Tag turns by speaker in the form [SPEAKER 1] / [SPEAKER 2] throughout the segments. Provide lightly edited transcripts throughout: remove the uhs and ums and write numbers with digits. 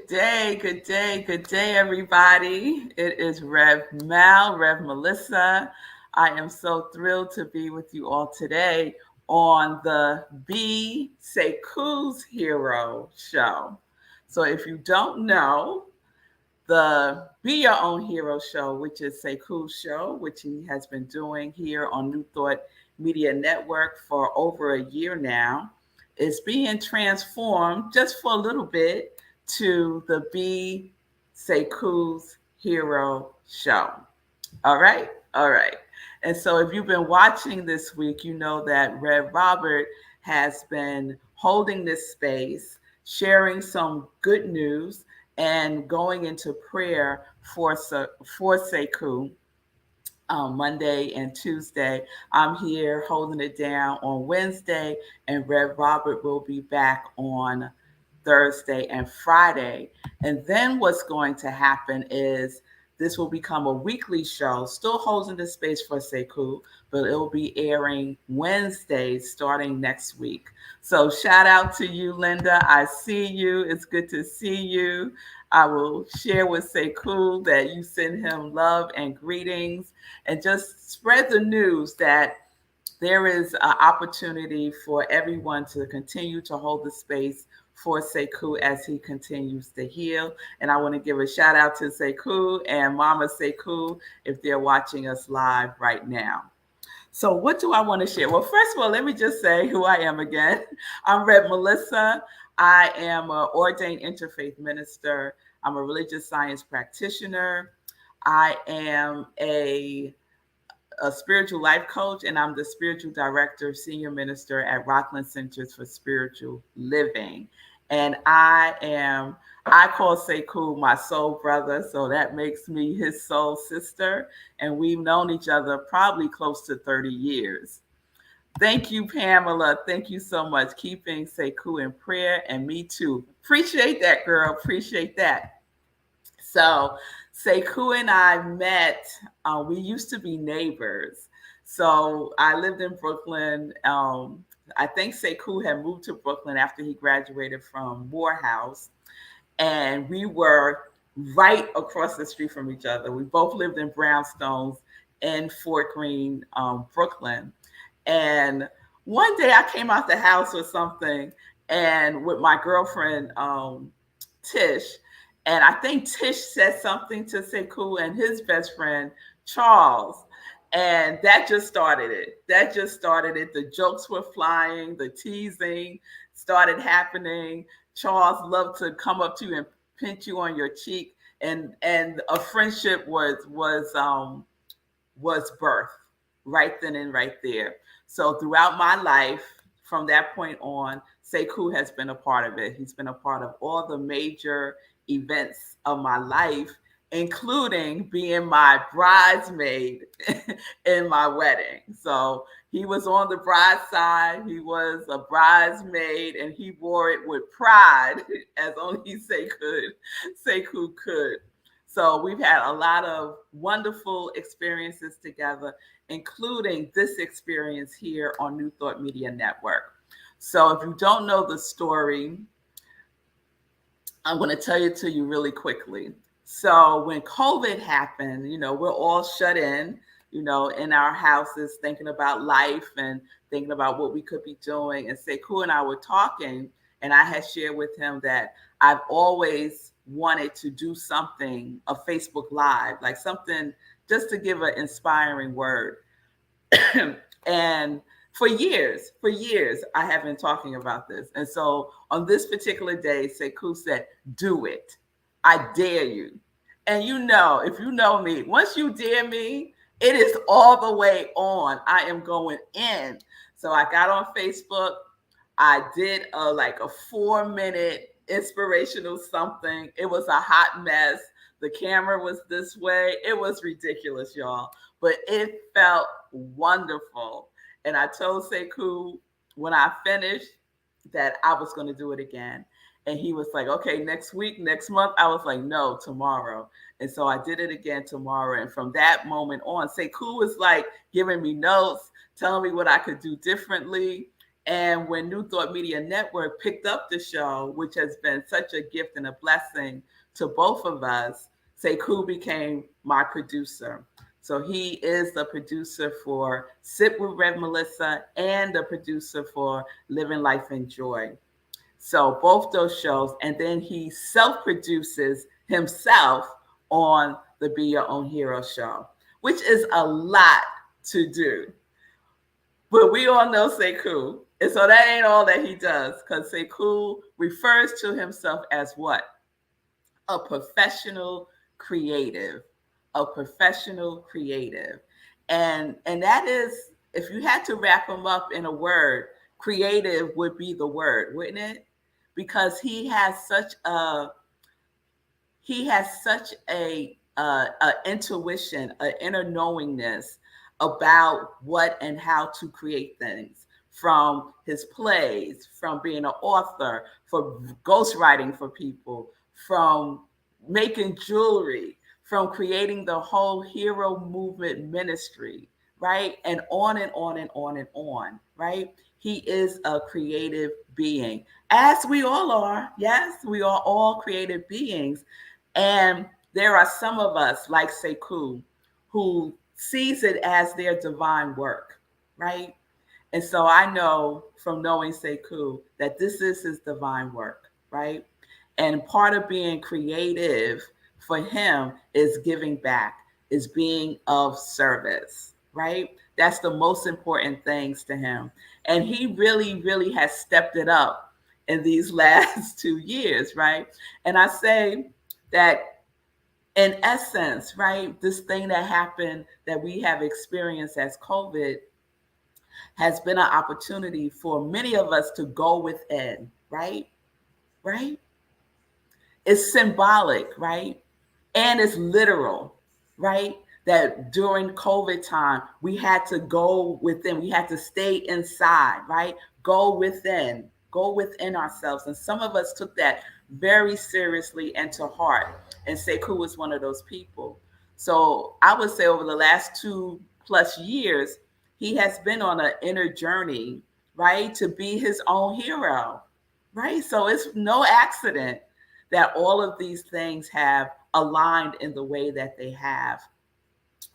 [SPEAKER 1] Good day, everybody. It is Rev Mal, Rev Melissa. I am so thrilled to be with you all today on the Be Sekou's Hero show. So, if you don't know, the Be Your Own Hero show, which is Sekou's show, which he has been doing here on New Thought Media Network for over a year now, is being transformed just for a little bit to the Be Sekou's Hero show. All right? All right. And so if you've been watching this week, you know that Rev Robert has been holding this space, sharing some good news, and going into prayer for Sekou Monday and Tuesday. I'm here holding it down on Wednesday, and Rev Robert will be back on Thursday and Friday. And then what's going to happen is this will become a weekly show, still holding the space for Sekou, but it will be airing Wednesdays starting next week. So shout out to you, Linda. I see you. It's good to see you. I will share with Sekou that you send him love and greetings and just spread the news that there is an opportunity for everyone to continue to hold the space for Sekou as he continues to heal. And I want to give a shout out to Sekou and Mama Sekou if they're watching us live right now. So what do I want to share? Well, first of all, let me just say who I am again. I'm Rev Melissa. I am an ordained interfaith minister. I'm a religious science practitioner. I am a spiritual life coach, and I'm the spiritual director, senior minister at Rockland Centers for Spiritual Living. And I call Sekou my soul brother, so that makes me his soul sister. And we've known each other probably close to 30 years. Thank you, Pamela. Thank you so much. Keeping Sekou in prayer, and me too. Appreciate that, girl. Appreciate that. So Sekou and I met, we used to be neighbors. So I lived in Brooklyn. I think Sekou had moved to Brooklyn after he graduated from Morehouse. And we were right across the street from each other. We both lived in brownstones in Fort Greene, Brooklyn. And one day I came out the house or something and with my girlfriend, Tish, and I think Tish said something to Sekou and his best friend, Charles. And that just started it. The jokes were flying, the teasing started happening. Charles loved to come up to you and pinch you on your cheek. And a friendship was birthed right then and right there. So throughout my life, from that point on, Sekou has been a part of it. He's been a part of all the major events of my life, including being my bridesmaid in my wedding. So he was on the bride's side. He was a bridesmaid, and he wore it with pride, as only Sekou could. So we've had a lot of wonderful experiences together, including this experience here on New Thought Media Network. So if you don't know the story, I'm going to tell it to you really quickly. So when COVID happened, we're all shut in, in our houses, thinking about life and thinking about what we could be doing. And Sekou and I were talking, and I had shared with him that I've always wanted to do something, a Facebook Live, like something just to give an inspiring word. And for years, I have been talking about this. And so on this particular day, Sekou said, do it. I dare you. And if you know me, once you dare me, it is all the way on. I am going in. So I got on Facebook. I did a 4-minute inspirational something. It was a hot mess. The camera was this way. It was ridiculous, y'all. But it felt wonderful. And I told Sekou when I finished that I was going to do it again. And he was like, okay, next week, next month. I was like, no, tomorrow. And so I did it again tomorrow. And from that moment on, Sekou was like giving me notes, telling me what I could do differently. And when New Thought Media Network picked up the show, which has been such a gift and a blessing to both of us, Sekou became my producer. So he is the producer for Sip with Rev Melissa and the producer for Living Life in Joy. So both those shows, and then he self-produces himself on the Be Your Own Hero show, which is a lot to do. But we all know Sekou. And so that ain't all that he does, because Sekou refers to himself as what? A professional creative. A professional creative. And that is, if you had to wrap him up in a word, creative would be the word, wouldn't it? Because he has such a intuition, an inner knowingness about what and how to create things, from his plays, from being an author, for ghostwriting for people, from making jewelry, from creating the whole hero movement ministry, right? And on and on and on and on, right? He is a creative being, as we all are. Yes, we are all creative beings. And there are some of us, like Sekou, who sees it as their divine work, right? And so I know from knowing Sekou that this is his divine work, right? And part of being creative for him is giving back, is being of service, right? That's the most important things to him. And he really, really has stepped it up in these last 2 years, right? And I say that in essence, right, this thing that happened that we have experienced as COVID has been an opportunity for many of us to go within, right? Right? It's symbolic, right? And it's literal, right? That during COVID time, we had to go within, we had to stay inside, right? Go within ourselves. And some of us took that very seriously and to heart. And Sekou was one of those people. So I would say over the last 2+ years, he has been on an inner journey, right? To be his own hero, right? So it's no accident that all of these things have aligned in the way that they have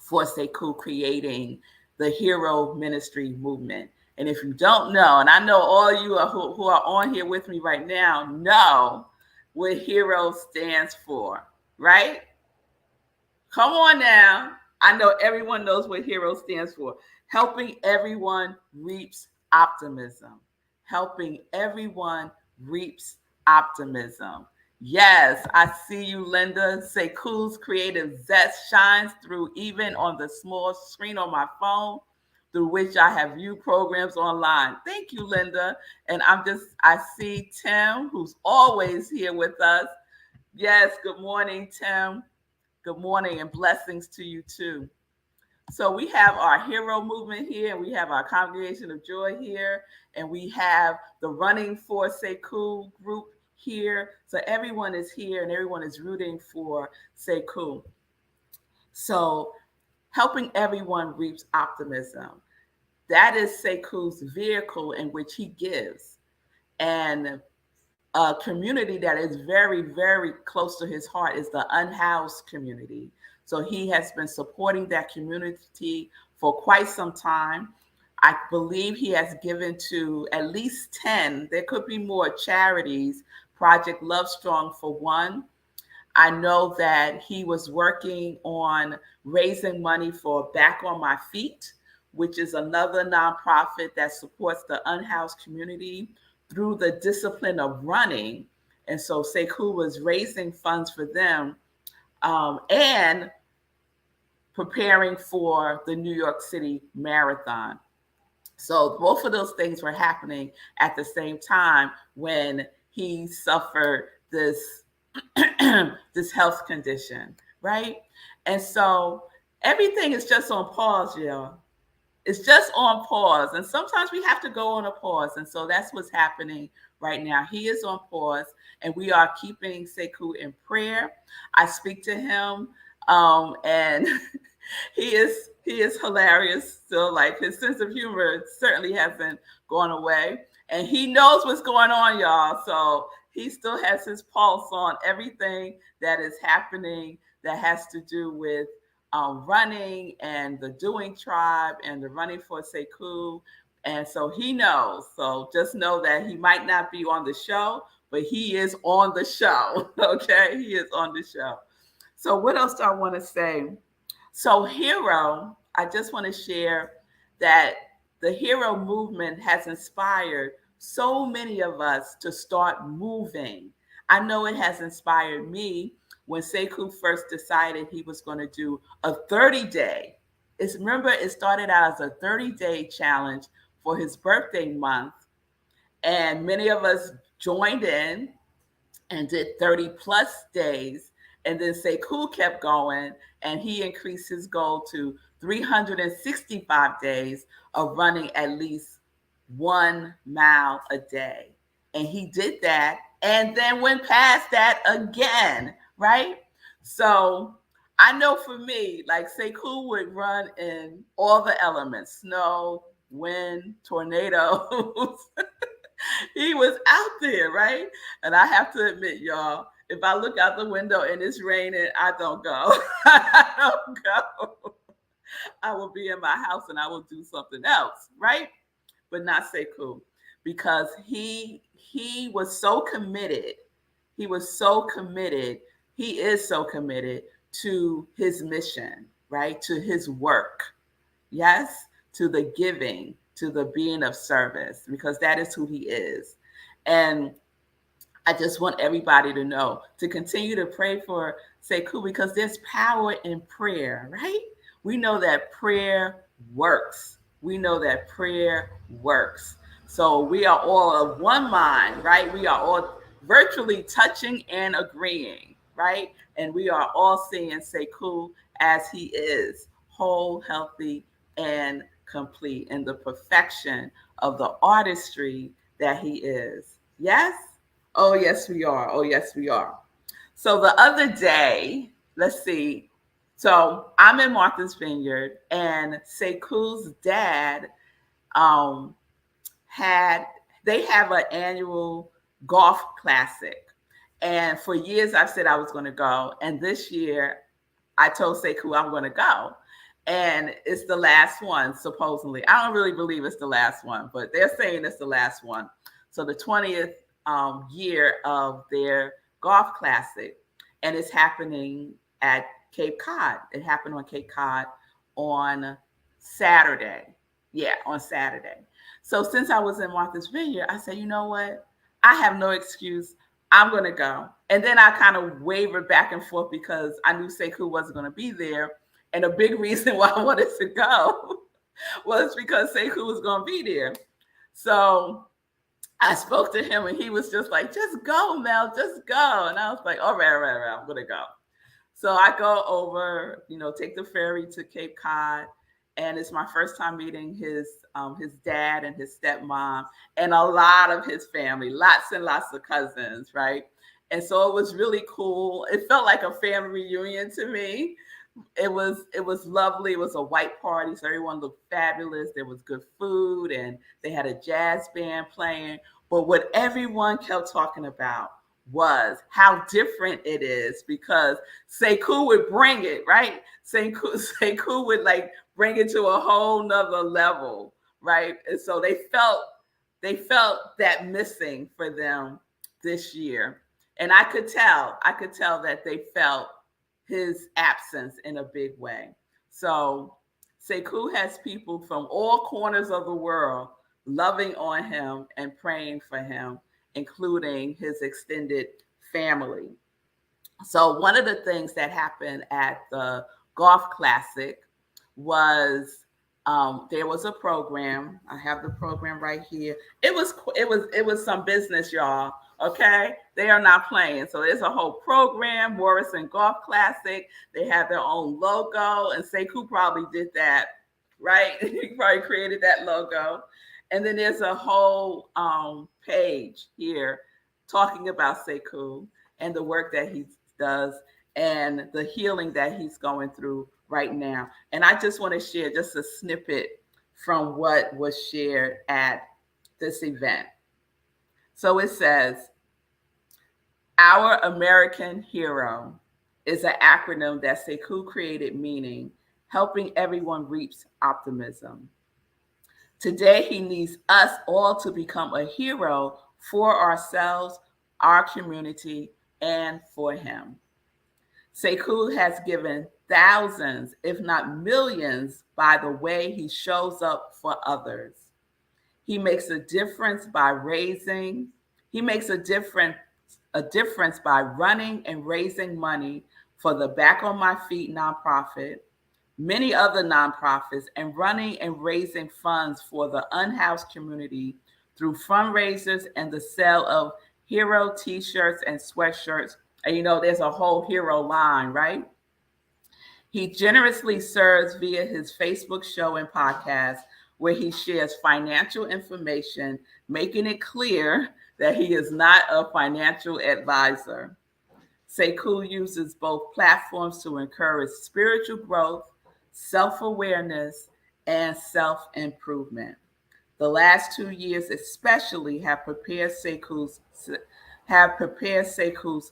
[SPEAKER 1] for Sekou creating the hero ministry movement. And if you don't know, and I know all you are, who are on here with me right now know what hero stands for, right? Come on now. I know everyone knows what HERO stands for. Helping everyone reaps optimism. Helping everyone reaps optimism. Yes, I see you, Linda. Sekou's creative zest shines through even on the small screen on my phone, through which I have viewed programs online. Thank you, Linda. And I see Tim, who's always here with us. Yes, good morning, Tim. Good morning and blessings to you too. So we have our hero movement here, and we have our congregation of joy here, and we have the running for Sekou group here. So everyone is here and everyone is rooting for Sekou. So helping everyone reaps optimism. That is Sekou's vehicle in which he gives. And a community that is very, very close to his heart is the unhoused community. So he has been supporting that community for quite some time. I believe he has given to at least 10, there could be more charities, Project Love Strong for one. I know that he was working on raising money for Back on My Feet, which is another nonprofit that supports the unhoused community through the discipline of running. And so Sekou was raising funds for them and preparing for the New York City Marathon. So both of those things were happening at the same time when he suffered this this health condition, right? And so everything is just on pause, y'all. It's just on pause. And sometimes we have to go on a pause. And so that's what's happening right now. He is on pause, and we are keeping Sekou in prayer. I speak to him, and he is hilarious still. Like, his sense of humor certainly hasn't gone away, and he knows what's going on, y'all. So he still has his pulse on everything that is happening that has to do with running and the doing tribe and the running for Sekou. And so he knows. So just know that he might not be on the show, but he is on the show. Okay, he is on the show. So what else do I want to say? So, hero, I just want to share that the hero movement has inspired so many of us to start moving. I know it has inspired me when Sekou first decided he was going to do a 30-day. Remember, it started out as a 30-day challenge for his birthday month, and many of us joined in and did 30 plus days. And then Sekou kept going, and he increased his goal to 365 days of running at least 1 mile a day. And he did that and then went past that again, right? So I know for me, like, Sekou would run in all the elements: snow, wind, tornadoes. He was out there, right? And I have to admit, y'all, if I look out the window and it's raining, I don't go. I don't go. I will be in my house and I will do something else, right? But not Sekou, because he was so committed. He was so committed. He is so committed to his mission, right? To his work. Yes, to the giving, to the being of service, because that is who he is. And I just want everybody to know to continue to pray for Sekou, because there's power in prayer, right? We know that prayer works. We know that prayer works. So we are all of one mind, right? We are all virtually touching and agreeing, right? And we are all seeing Sekou as he is, whole, healthy, and complete in the perfection of the artistry that he is. Yes? Oh, yes, we are. Oh, yes, we are. So the other day, let's see. So I'm in Martha's Vineyard, and Sekou's dad um, had, they have an annual golf classic. And for years, I've said I was going to go. And this year, I told Sekou I'm going to go. And it's the last one, supposedly. I don't really believe it's the last one, but they're saying it's the last one. So the 20th year of their golf classic. And it's happening at Cape Cod. It happened on Cape Cod on Saturday. Yeah, on Saturday. So since I was in Martha's Vineyard, I said, you know what? I have no excuse. I'm going to go. And then I kind of wavered back and forth because I knew Sekou wasn't going to be there. And a big reason why I wanted to go was because Sekou was going to be there. So I spoke to him and he was just like, just go, Mel, just go. And I was like, all right, I'm going to go. So I go over, take the ferry to Cape Cod. And it's my first time meeting his dad and his stepmom and a lot of his family, lots and lots of cousins, right? And so it was really cool. It felt like a family reunion to me. It was lovely. It was a white party, so everyone looked fabulous. There was good food, and they had a jazz band playing. But what everyone kept talking about was how different it is, because Sekou would bring it, right? Sekou would like bring it to a whole nother level, right? And so they felt that missing for them this year. And I could tell that they felt his absence in a big way. So Sekou has people from all corners of the world loving on him and praying for him, including his extended family. So one of the things that happened at the golf classic was there was a program. I have the program right here. It was some business, y'all. Okay, they are not playing. So there's a whole program, Morrison Golf Classic. They have their own logo, and Sekou probably did that, right? He probably created that logo. And then there's a whole page here talking about Sekou and the work that he does and the healing that he's going through right now. And I just want to share just a snippet from what was shared at this event. So it says, our American hero is an acronym that Sekou created, meaning helping everyone reach optimism. Today, he needs us all to become a hero for ourselves, our community, and for him. Sekou has given thousands, if not millions, by the way he shows up for others. He makes a difference by raising, he makes a difference by running and raising money for the Back on My Feet nonprofit, many other nonprofits, and running and raising funds for the unhoused community through fundraisers and the sale of hero t-shirts and sweatshirts. And there's a whole hero line, right? He generously serves via his Facebook show and podcast, where he shares financial information, making it clear that he is not a financial advisor. Sekou uses both platforms to encourage spiritual growth, self-awareness, and self-improvement. The last 2 years especially have prepared Sekou's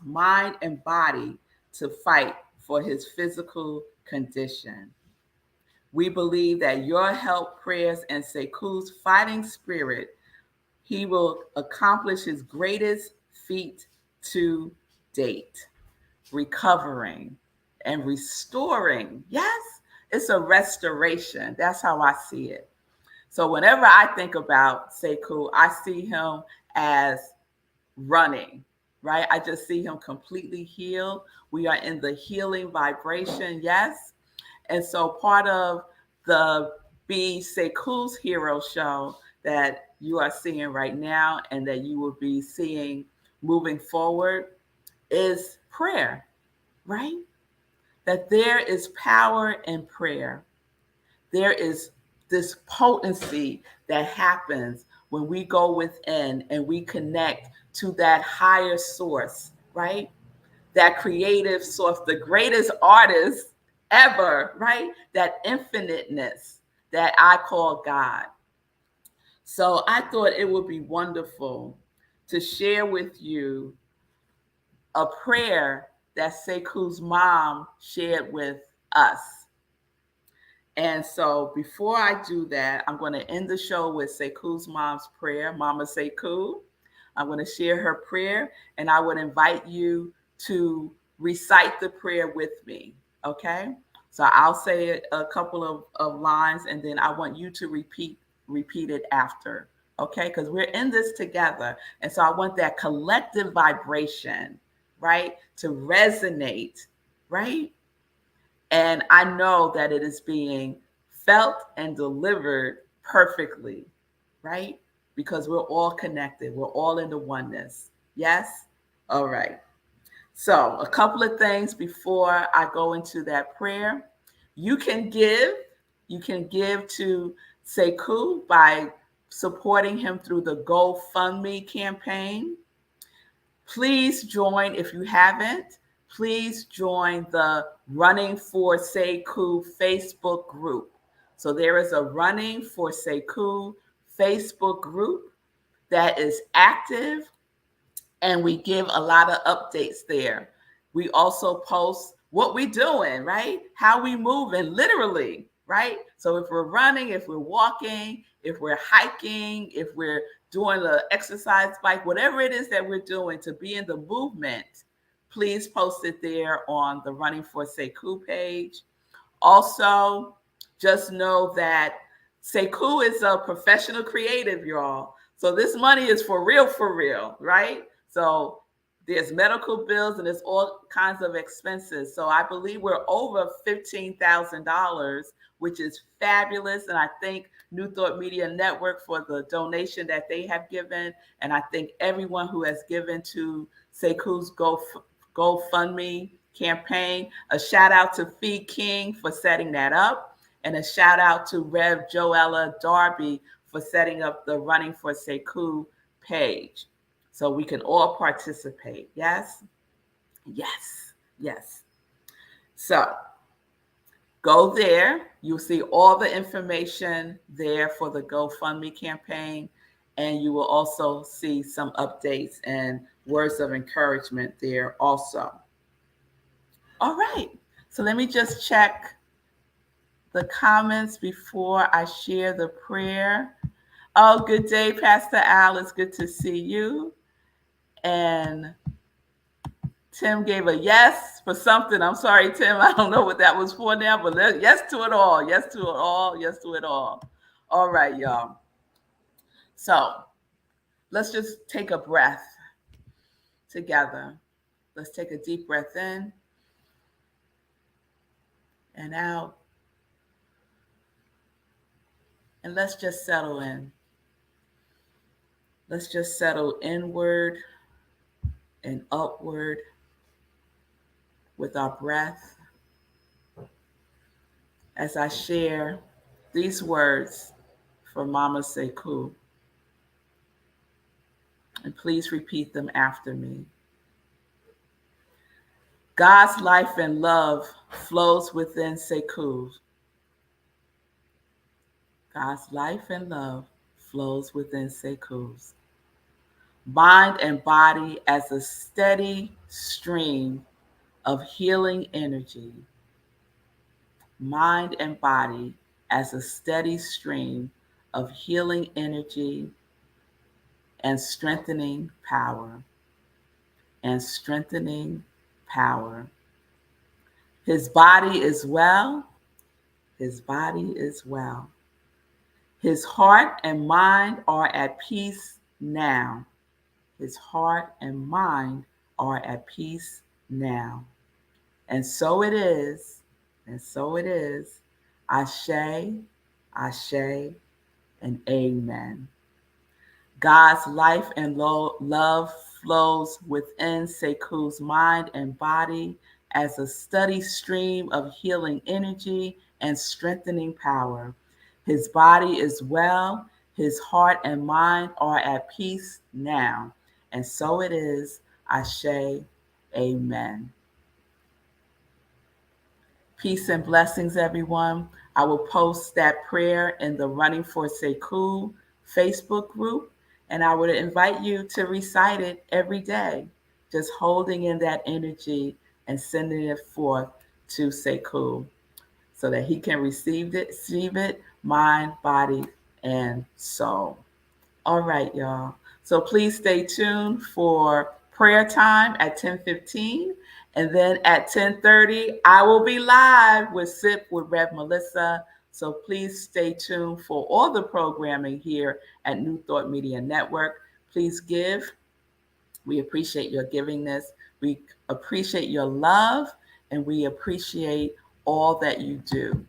[SPEAKER 1] mind and body to fight for his physical condition. We believe that your help, prayers, and Sekou's fighting spirit, he will accomplish his greatest feat to date, recovering and restoring. Yes, it's a restoration. That's how I see it. So whenever I think about Sekou, I see him as running, right? I just see him completely healed. We are in the healing vibration, yes. And so part of the Be Sekou's Hero show that you are seeing right now and that you will be seeing moving forward is prayer, right? That there is power in prayer. There is this potency that happens when we go within and we connect to that higher source, right? That creative source, the greatest artist ever, right? That infiniteness that I call God. So I thought it would be wonderful to share with you a prayer that Sekou's mom shared with us. And so before I do that, I'm going to end the show with Sekou's mom's prayer, Mama Sekou. I'm going to share her prayer, and I would invite you to recite the prayer with me, okay? So I'll say a couple of lines, and then I want you to repeat it after, okay? Because we're in this together. And so I want that collective vibration, right, to resonate, right? And I know that it is being felt and delivered perfectly, right? Because we're all connected. We're all in the oneness. Yes? All right. So, a couple of things before I go into that prayer. You can give. You can give to Sekou by supporting him through the GoFundMe campaign. Please join, if you haven't, please join the Running for Sekou Facebook group. So there is a Running for Sekou Facebook group that is active, and we give a lot of updates there. We also post what we're doing, right? How we moving, literally, right? So if we're running, if we're walking, if we're hiking, if we're doing the exercise bike, whatever it is that we're doing to be in the movement, please post it there on the Running for Sekou page. Also, just know that Sekou is a professional creative, y'all. So this money is for real, right? So there's medical bills and there's all kinds of expenses. So I believe we're over $15,000, which is fabulous. And I thank New Thought Media Network for the donation that they have given. And I thank everyone who has given to Sekou's GoFundMe campaign. A shout out to Fee King for setting that up. And a shout out to Rev Joella Darby for setting up the Running for Sekou page. So we can all participate. Yes? Yes. Yes. So Go there. You'll see all the information there for the GoFundMe campaign. And you will also see some updates and words of encouragement there also. All right. So let me just check the comments before I share the prayer. Oh, good day, Pastor Al. It's good to see you. And Tim gave a yes for something. I'm sorry, Tim. I don't know what that was for now, but yes to it all. Yes to it all. Yes to it all. All right, y'all. So let's just take a breath together. Let's take a deep breath in and out. And let's just settle in. Let's just settle inward and upward with our breath as I share these words for Mama Sekou. And please repeat them after me. God's life and love flows within Sekou. God's life and love flows within Sekou's mind and body as a steady stream of healing energy. Mind and body as a steady stream of healing energy and strengthening power. And strengthening power. His body is well. His body is well. His heart and mind are at peace now. His heart and mind are at peace now. And so it is, and so it is. Ashe, Ashe, and amen. God's life and love flows within Sekou's mind and body as a steady stream of healing energy and strengthening power. His body is well, his heart and mind are at peace now. And so it is. Ashe, amen. Peace and blessings, everyone. I will post that prayer in the Running for Sekou Facebook group, and I would invite you to recite it every day, just holding in that energy and sending it forth to Sekou so that he can receive it, mind, body, and soul. All right, y'all. So please stay tuned for prayer time at 10:15. And then at 10:30, I will be live with Sip with Rev Melissa. So please stay tuned for all the programming here at New Thought Media Network. Please give. We appreciate your givingness. We appreciate your love, and we appreciate all that you do.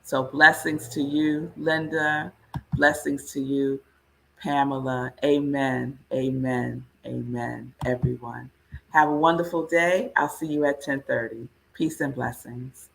[SPEAKER 1] So blessings to you, Linda. Blessings to you, Pamela. Amen. Amen. Amen. Everyone. Have a wonderful day. I'll see you at 10:30. Peace and blessings.